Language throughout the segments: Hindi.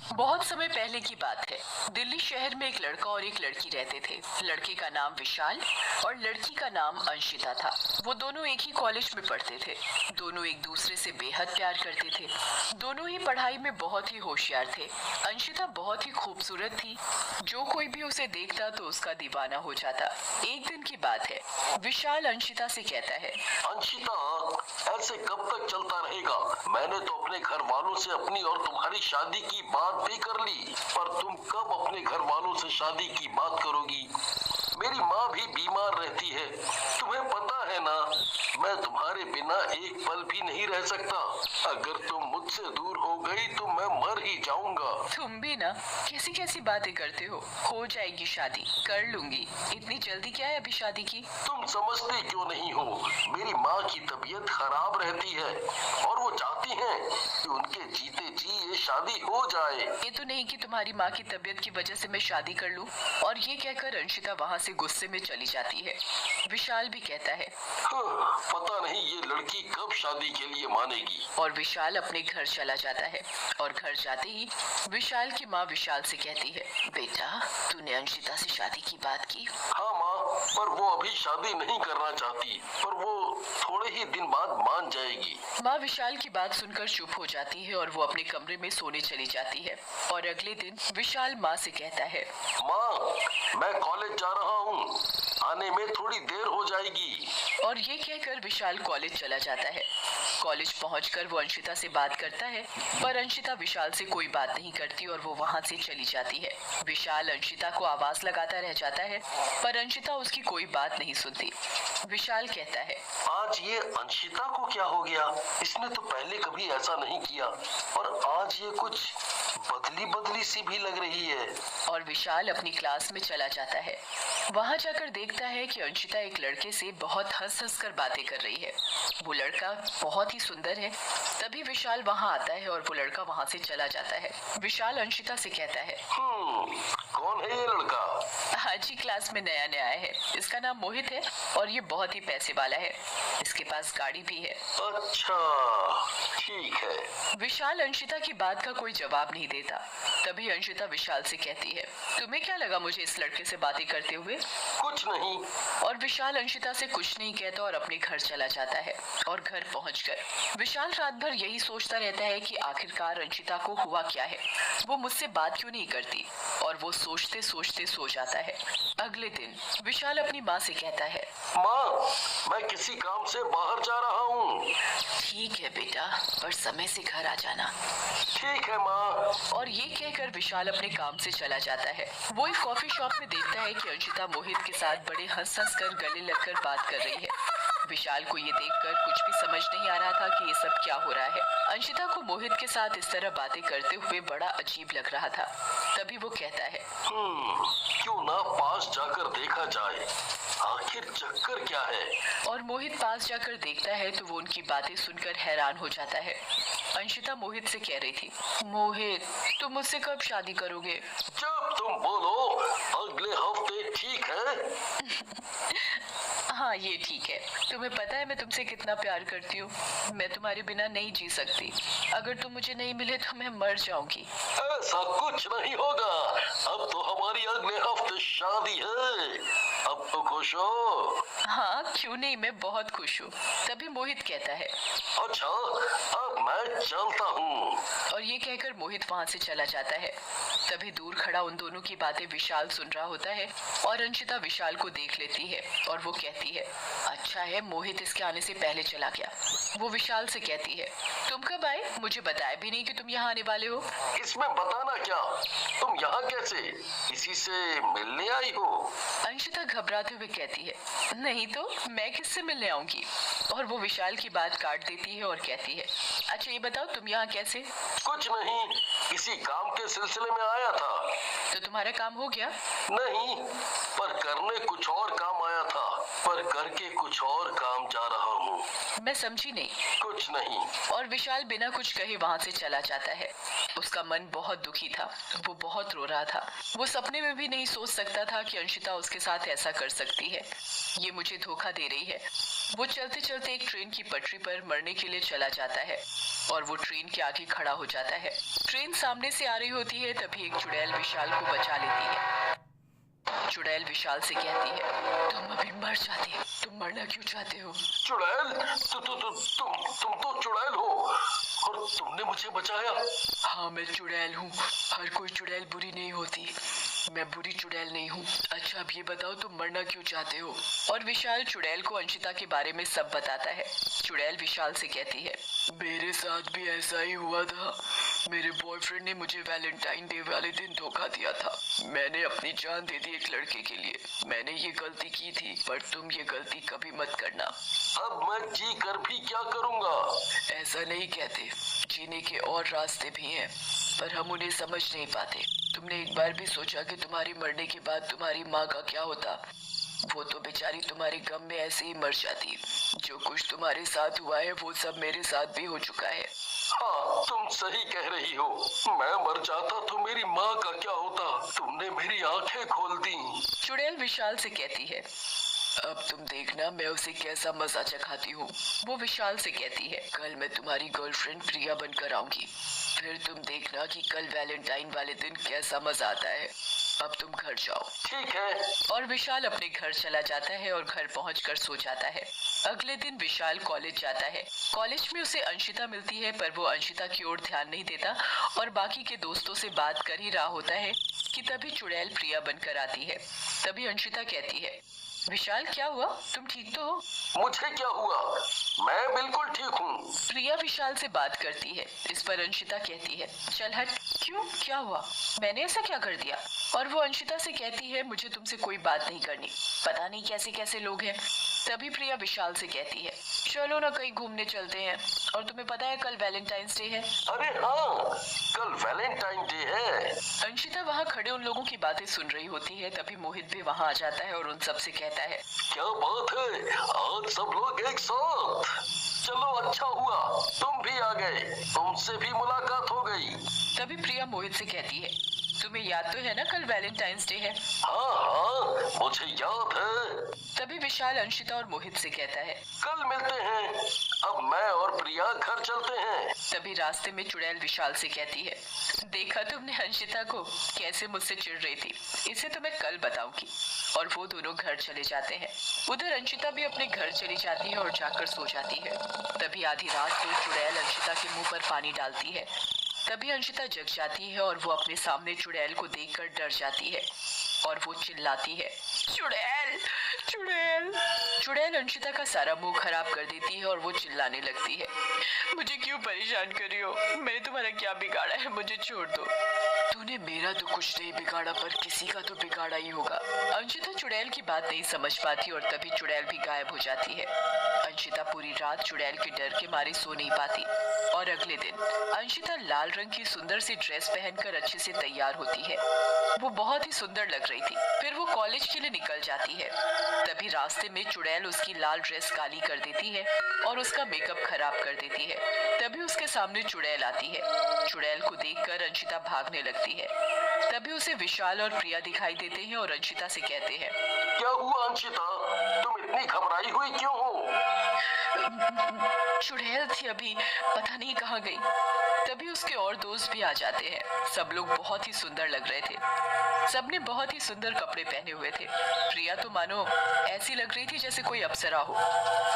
बहुत समय पहले की बात है। दिल्ली शहर में एक लड़का और एक लड़की रहते थे। लड़के का नाम विशाल और लड़की का नाम अंशिता था। वो दोनों एक ही कॉलेज में पढ़ते थे। दोनों एक दूसरे से बेहद प्यार करते थे। दोनों ही पढ़ाई में बहुत ही होशियार थे। अंशिता बहुत ही खूबसूरत थी। जो कोई भी उसे देखता तो उसका दीवाना हो जाता। एक दिन की बात है। विशाल अंशिता से कहता है, अंशिता, ऐसे कब तक चलता रहेगा? मैंने तो अपने घर वालों से अपनी और तुम्हारी शादी की बात भी कर ली, पर तुम कब अपने घर वालों से शादी की बात करोगी? मेरी माँ भी बीमार रहती है। तुम्हें पता है ना, मैं तुम्हारे बिना एक पल भी नहीं रह सकता। अगर तुम मुझसे दूर हो गई तो मैं मर ही जाऊंगा। तुम भी ना कैसी कैसी बातें करते हो जाएगी शादी, कर लूंगी। इतनी जल्दी क्या है अभी शादी की? तुम समझते क्यों नहीं हो? मेरी माँ की तबीयत खराब रहती है और वो चाहती हैं कि उनके जीते जी ये शादी हो जाए। ये तो नहीं कि तुम्हारी माँ की तबीयत की वजह से मैं शादी कर लूं। और ये कहकर अंशिता वहाँ से गुस्से में चली जाती है। विशाल भी कहता है, पता नहीं ये लड़की कब शादी के लिए मानेगी। और विशाल अपने घर चला जाता है। और घर जाते ही विशाल की माँ विशाल से कहती है, बेटा तूने अंशिता से शादी की बात की? हाँ माँ, पर वो अभी शादी नहीं करना चाहती, पर वो थोड़े ही दिन बाद मान जाएगी। माँ विशाल की बात सुनकर चुप हो जाती है और वो अपने कमरे में सोने चली जाती है। और अगले दिन विशाल माँ से कहता है, माँ, मैं कॉलेज जा रहा हूँ, आने में थोड़ी देर हो जाएगी। और ये कहकर विशाल कॉलेज चला जाता है। कॉलेज पहुंचकर वो अंशिता से बात करता है, पर अंशिता विशाल से कोई बात नहीं करती और वो वहां से चली जाती है। विशाल अंशिता को आवाज लगाता रह जाता है, पर अंशिता उसकी कोई बात नहीं सुनती। विशाल कहता है, आज ये अंशिता को क्या हो गया? इसने तो पहले कभी ऐसा नहीं किया और आज ये कुछ बदली बदली सी भी लग रही है। और विशाल अपनी क्लास में चला जाता है। वहां जाकर देखता है कि अंशिता एक लड़के से बहुत हंस हंस कर बातें कर रही है। वो लड़का बहुत ही सुंदर है। तभी विशाल वहां आता है और वो लड़का वहां से चला जाता है। विशाल अंशिता से कहता है, कौन है ये लड़का? आज ही क्लास में नया नया आया है। इसका नाम मोहित है और ये बहुत ही पैसे वाला है। इसके पास गाड़ी भी है। अच्छा, ठीक है। विशाल अंशिता की बात का कोई जवाब नहीं देता। तभी अंशिता विशाल से कहती है, तुम्हें क्या लगा मुझे इस लड़के से बातें करते हुए? कुछ नहीं। और विशाल अंशिता से कुछ नहीं कहता और अपने घर चला जाता है। और घर पहुंचकर विशाल रात भर यही सोचता रहता है कि आखिरकार अंशिता को हुआ क्या है, वो मुझसे बात क्यों नहीं करती। और वो सोचते सोचते सो जाता है। अगले दिन विशाल अपनी माँ से कहता है, माँ, मैं किसी काम से बाहर जा रहा हूँ। ठीक है बेटा, पर समय से घर आ जाना। ठीक है माँ। और ये कहकर विशाल अपने काम से चला जाता है। वो एक कॉफी शॉप में देखता है कि अंशिता मोहित के साथ बड़े हंस हंस कर गले लगकर बात कर रही है। विशाल को ये देखकर कुछ भी समझ नहीं आ रहा था कि ये सब क्या हो रहा है। अंशिता को मोहित के साथ इस तरह बातें करते हुए बड़ा अजीब लग रहा था। तभी वो कहता है, क्यों ना पास जाकर देखा जाए, आखिर चक्कर क्या है। और मोहित पास जाकर देखता है तो वो उनकी बातें सुनकर हैरान हो जाता है। अंशिता मोहित से कह रही थी, मोहित तुम मुझसे कब शादी करोगे? जब तुम बोलो, अगले हफ्ते, ठीक है? हाँ ये ठीक है। तुम्हें पता है मैं तुमसे कितना प्यार करती हूँ। मैं तुम्हारे बिना नहीं जी सकती। अगर तुम मुझे नहीं मिले तो मैं मर जाऊंगी। ऐसा कुछ नहीं होगा। अब तो हमारी अगले हफ्ते शादी है। अब तो खुश हो? हाँ क्यों नहीं, मैं बहुत खुश हूँ। तभी मोहित कहता है, अच्छा, अब मैं चलता हूँ। और ये कहकर मोहित वहाँ से चला जाता है। तभी दूर खड़ा उन दोनों की बातें विशाल सुन रहा होता है और अंशिता विशाल को देख लेती है और वो कहती है, अच्छा है मोहित इसके आने से पहले चला गया। वो विशाल से कहती है, तुम कब आए? मुझे बताया भी नहीं कि तुम यहाँ आने वाले हो। इसमें बताना क्या? तुम यहाँ कैसे? किसी से मिलने आई हो? अंशिता घबराते हुए कहती है, नहीं तो मैं किससे मिलने आऊंगी। और वो विशाल की बात काट देती है और कहती है, अच्छा ये बताओ तुम यहाँ कैसे? कुछ नहीं, किसी काम के सिलसिले में आया था। तो तुम्हारा काम हो गया? नहीं, पर करने कुछ और काम आया था। पर करके कुछ और काम जा रहा हूँ। मैं समझी नहीं। कुछ नहीं। और विशाल बिना कुछ कहे वहाँ से चला जाता है। उसका मन बहुत दुखी था, वो बहुत रो रहा था। वो सपने में भी नहीं सोच सकता था कि अंशिता उसके साथ ऐसा कर सकती है। ये मुझे धोखा दे रही है। वो चलते चलते एक ट्रेन की पटरी पर मरने के लिए चला जाता है और वो ट्रेन के आगे खड़ा हो जाता है। ट्रेन सामने से आ रही होती है, तभी एक चुड़ैल विशाल को बचा लेती है। चुड़ैल विशाल से कहती है, तुम अभी मर जाते, तुम मरना क्यों चाहते हो? चुड़ैल, तुम तो चुड़ैल हो और तुमने मुझे बचाया। हाँ, मैं चुड़ैल हूँ। हर कोई चुड़ैल बुरी नहीं होती। मैं बुरी चुड़ैल नहीं हूँ। अच्छा, अब ये बताओ तुम मरना क्यों चाहते हो? और विशाल चुड़ैल को अंशिता के बारे में सब बताता है। चुड़ैल विशाल से कहती है, मेरे साथ भी ऐसा ही हुआ था। मेरे बॉयफ्रेंड ने मुझे वैलेंटाइन डे वाले दिन धोखा दिया था। मैंने अपनी जान दे दी एक लड़के के लिए। मैंने ये गलती की थी, पर तुम ये गलती कभी मत करना। अब मैं जी कर भी क्या करूँगा? ऐसा नहीं कहते, जीने के और रास्ते भी हैं, पर हम उन्हें समझ नहीं पाते। तुमने एक बार भी सोचा कि तुम्हारी मरने के बाद तुम्हारी माँ का क्या होता? वो तो बेचारी तुम्हारे गम में ऐसे ही मर जाती। जो कुछ तुम्हारे साथ हुआ है वो सब मेरे साथ भी हो चुका है। हाँ, तुम सही कह रही हो। मैं मर जाता तो मेरी माँ का क्या होता? तुमने मेरी आंखें खोल दी। चुड़ैल विशाल से कहती है, अब तुम देखना मैं उसे कैसा मजा चखाती हूँ। वो विशाल से कहती है, कल मैं तुम्हारी गर्लफ्रेंड प्रिया बनकर आऊंगी। फिर तुम देखना कि कल वैलेंटाइन वाले दिन कैसा मजा आता है। अब तुम घर जाओ। ठीक है। और विशाल अपने घर चला जाता है और घर पहुंचकर सो जाता है। अगले दिन विशाल कॉलेज जाता है। कॉलेज में उसे अंशिता मिलती है, पर वो अंशिता की ओर ध्यान नहीं देता और बाकी के दोस्तों से बात कर ही रहा होता है कि तभी चुड़ैल प्रिया बनकर आती है। तभी अंशिता कहती है, विशाल क्या हुआ? तुम ठीक तो हो? मुझे क्या हुआ? मैं बिल्कुल ठीक हूँ। प्रिया विशाल से बात करती है। इस पर अंशिता कहती है, चल हट। क्यों, क्या हुआ? मैंने ऐसा क्या कर दिया? और वो अंशिता से कहती है, मुझे तुमसे कोई बात नहीं करनी। पता नहीं कैसे कैसे लोग हैं। तभी प्रिया विशाल से कहती है, चलो ना कहीं घूमने चलते हैं। और तुम्हें पता है कल वैलेंटाइंस डे है। अरे हाँ, कल वैलेंटाइन डे है। अंशिता वहाँ खड़े उन लोगों की बातें सुन रही होती है। तभी मोहित भी वहाँ आ जाता है और उन सब से कहता है, क्या बात है, आज सब लोग एक साथ। चलो, अच्छा हुआ तुम भी आ गए, तुमसे भी मुलाकात हो गई। तभी प्रिया मोहित से कहती है, तुम्हें याद तो है ना कल वैलेंटाइंस डे है? हाँ हाँ, मुझे याद है। तभी विशाल अंशिता और मोहित से कहता है, कल मिलते हैं। अब मैं और प्रिया घर चलते हैं। तभी रास्ते में चुड़ैल विशाल से कहती है, देखा तुमने अंशिता को, कैसे मुझसे चिढ़ रही थी। इसे तो मैं कल बताऊंगी। और वो दोनों घर चले जाते हैं। उधर अंशिता भी अपने घर चली जाती है और जाकर सो जाती है। तभी आधी रात को चुड़ैल अंशिता के मुंह पर पानी डालती है। तभी अंशिता जग जाती है और वो अपने सामने चुड़ैल को देखकर डर जाती है और वो चिल्लाती है, चुड़ैल चुड़ैल। चुड़ैल अंशिता का सारा मुंह खराब कर देती है और वो चिल्लाने लगती है, मुझे क्यों परेशान कर रही हो? मैंने तुम्हारा क्या बिगाड़ा है? मुझे छोड़ दो। तूने मेरा तो कुछ नहीं बिगाड़ा, पर किसी का तो बिगाड़ा ही होगा। अंशिता चुड़ैल की बात नहीं समझ पाती और तभी चुड़ैल भी गायब हो जाती है। अंशिता पूरी रात चुड़ैल के डर के मारे सो नहीं पाती। और अगले दिन अंशिता लाल रंग की सुंदर सी ड्रेस पहनकर अच्छे से तैयार होती है। वो बहुत ही सुंदर लग रही थी। फिर वो कॉलेज के लिए निकल जाती है। तभी रास्ते में चुड़ैल उसकी लाल ड्रेस काली कर देती है और उसका मेकअप खराब कर देती है। तभी उसके सामने चुड़ैल आती है। चुड़ैल को देखकर अंशिता भागने लगती है। तभी उसे विशाल और प्रिया दिखाई देते हैं और अंशिता से कहते हैं, क्या हुआ अंशिता, तुम इतनी घबराई हुई क्यों हो? चुड़ैल थी अभी, पता नहीं कहाँ गई। तभी उसके और दोस्त भी आ जाते हैं। सब लोग बहुत ही सुंदर लग रहे थे। सबने बहुत ही सुंदर कपड़े पहने हुए थे। प्रिया तो मानो ऐसी लग रही थी जैसे कोई अप्सरा हो।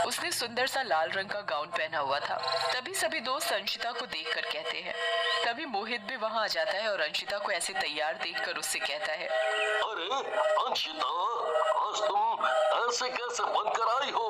उसने सुंदर सा लाल रंग का गाउन पहना हुआ था। तभी सभी दोस्त अंशिता को देखकर कहते हैं। तभी मोहित भी वहां आ जाता है और अंशिता को ऐसे तैयार देखकर उससे कहता है, अरे अंशिता, आज तुम ऐसे कैसे बनकर आई हो?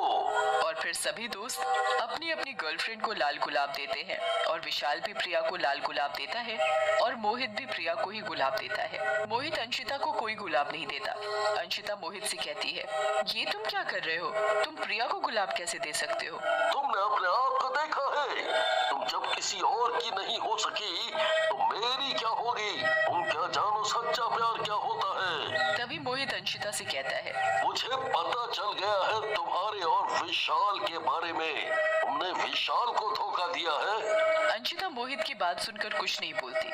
और फिर सभी दोस्त अपनी अपनी गर्लफ्रेंड को लाल गुलाब देते हैं और विशाल भी प्रिया को लाल गुलाब देता है और मोहित भी प्रिया को ही गुलाब देता है। मोहित अंशिता को कोई गुलाब नहीं देता। अंशिता मोहित से कहती है, ये तुम क्या कर रहे हो? तुम प्रिया को गुलाब कैसे दे सकते हो? तुमने अपने आप को देखा है? तुम जब किसी और की नहीं हो सकी तो मेरी क्या हो होगी। तुम क्या जानो सच्चा प्यार क्या होता है। तभी मोहित अंशिता से कहता है, मुझे पता चल गया है तुम्हारे और विशाल के बारे में। तुमने विशाल को धोखा दिया है। अंशिता मोहित की बात सुनकर कुछ नहीं बोलती।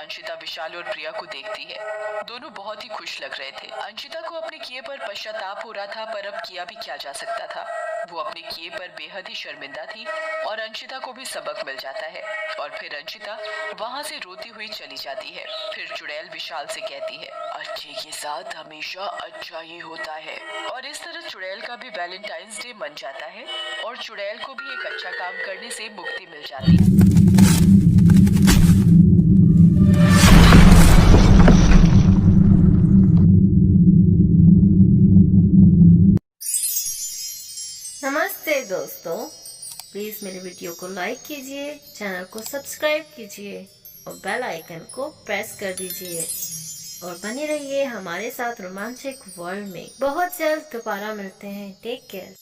अंशिता विशाल और प्रिया को देखती है। दोनों बहुत ही खुश लग रहे थे। अंशिता को अपने किए पर पश्चाताप हो रहा था, पर अब किया भी क्या जा सकता था। वो अपने किए पर बेहद ही शर्मिंदा थी और अंशिता को भी सबक मिल जाता है। और फिर अंशिता वहाँ से रोती हुई चली जाती है। फिर चुड़ैल विशाल से कहती है, अच्छे के साथ हमेशा अच्छा ही होता है। और इस तरह चुड़ैल का भी वैलेंटाइंस डे बन जाता है और चुड़ैल को भी एक अच्छा काम करने से मुक्ति मिल जाती है। नमस्ते दोस्तों, प्लीज़ मेरे वीडियो को लाइक कीजिए, चैनल को सब्सक्राइब कीजिए और बेल आइकन को प्रेस कर दीजिए और बने रहिए हमारे साथ रोमांचक वर्ल्ड में। बहुत जल्द दोबारा मिलते हैं। Take care.